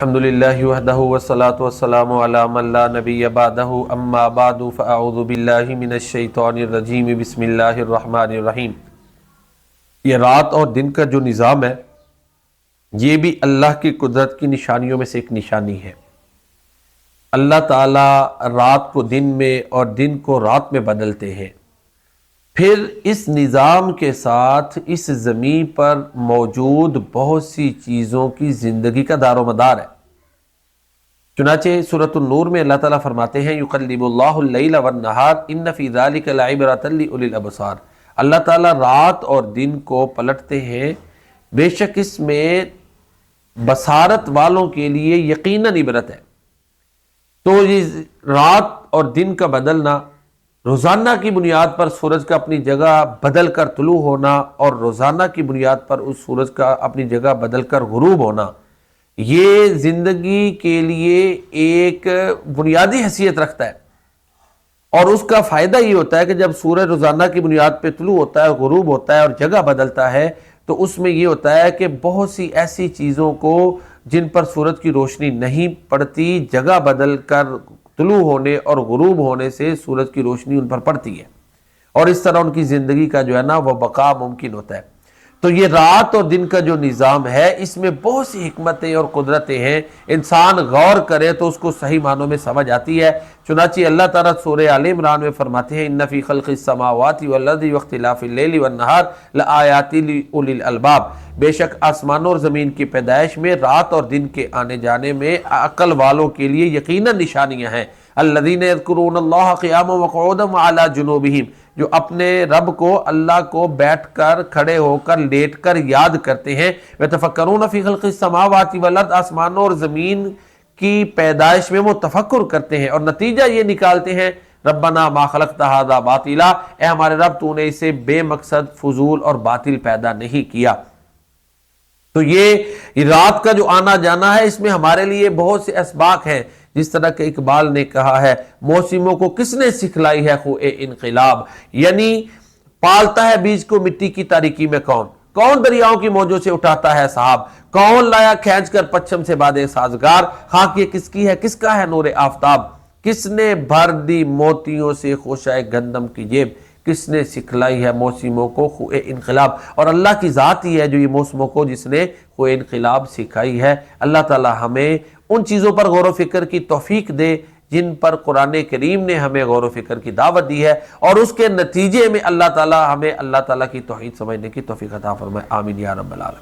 الحمدللہ وحدہ والصلاة والسلام علی من لا نبی بعدہ اما بعد فاعوذ باللہ من الشیطان الرجیم بسم اللہ الرحمن الرحیم۔ یہ رات اور دن کا جو نظام ہے یہ بھی اللہ کی قدرت کی نشانیوں میں سے ایک نشانی ہے۔ اللہ تعالیٰ رات کو دن میں اور دن کو رات میں بدلتے ہیں، پھر اس نظام کے ساتھ اس زمین پر موجود بہت سی چیزوں کی زندگی کا دار و مدار ہے۔ چنانچہ سورۃ النور میں اللہ تعالیٰ فرماتے ہیں یقلب اللہ اللیل والنہار ان فی ذلک لعبرۃ لأولی الابصار۔ اللہ تعالیٰ رات اور دن کو پلٹتے ہیں، بے شک اس میں بصارت والوں کے لیے یقیناً عبرت ہے۔ تو یہ رات اور دن کا بدلنا، روزانہ کی بنیاد پر سورج کا اپنی جگہ بدل کر طلوع ہونا اور روزانہ کی بنیاد پر اس سورج کا اپنی جگہ بدل کر غروب ہونا، یہ زندگی کے لیے ایک بنیادی حیثیت رکھتا ہے۔ اور اس کا فائدہ یہ ہوتا ہے کہ جب سورج روزانہ کی بنیاد پہ طلوع ہوتا ہے، غروب ہوتا ہے اور جگہ بدلتا ہے، تو اس میں یہ ہوتا ہے کہ بہت سی ایسی چیزوں کو جن پر سورج کی روشنی نہیں پڑتی، جگہ بدل کر طلوع ہونے اور غروب ہونے سے سورج کی روشنی ان پر پڑتی ہے، اور اس طرح ان کی زندگی کا جو ہے نا وہ بقا ممکن ہوتا ہے۔ تو یہ رات اور دن کا جو نظام ہے اس میں بہت سی حکمتیں اور قدرتیں ہیں، انسان غور کرے تو اس کو صحیح معنوں میں سمجھ آتی ہے۔ چنانچہ اللہ تعالیٰ سورہ آل عمران میں فرماتے ہیں ان فی خلق السماوات والارض واختلاف اللیل والنہار لآیات لأولی الالباب۔ بے شک آسمانوں اور زمین کی پیدائش میں، رات اور دن کے آنے جانے میں عقل والوں کے لیے یقیناً نشانیاں ہیں۔ الذین یذکرون اللہ قیاما وقعودا وعلی جنوبہم، جو اپنے رب کو، اللہ کو بیٹھ کر، کھڑے ہو کر، لیٹ کر یاد کرتے ہیں۔ وَيَتَفَكَّرُونَ فِي خَلْقِ السَّمَاوَاتِ وَالْأَرْضِ، آسمانوں اور زمین کی پیدائش میں وہ تفکر کرتے ہیں اور نتیجہ یہ نکالتے ہیں ربنا ما خلقت ھذا باطلا، اے ہمارے رب تو نے اسے بے مقصد، فضول اور باطل پیدا نہیں کیا۔ تو یہ رات کا جو آنا جانا ہے اس میں ہمارے لیے بہت سے اسباق ہیں، جس طرح کہ اقبال نے کہا ہے موسموں کو کس نے سکھلائی ہے خو انقلاب، یعنی پالتا ہے بیج کو مٹی کی تاریکی میں کون دریاؤں کی موجوں سے اٹھاتا ہے سحاب، کون لایا کھینچ کر پچھم سے بادے سازگار، خاک یہ کس کی ہے، کس کا ہے نور آفتاب، کس نے بھر دی موتیوں سے خوشہ گندم کی جیب، کس نے سکھلائی ہے موسموں کو خو انقلاب۔ اور اللہ کی ذات ہی ہے جو یہ موسموں کو جس نے خو انقلاب سکھائی ہے۔ اللہ تعالی ہمیں ان چیزوں پر غور و فکر کی توفیق دے جن پر قرآن کریم نے ہمیں غور و فکر کی دعوت دی ہے، اور اس کے نتیجے میں اللہ تعالی ہمیں اللہ تعالی کی توحید سمجھنے کی توفیق عطا فرمائے، آمین یا رب العالمین۔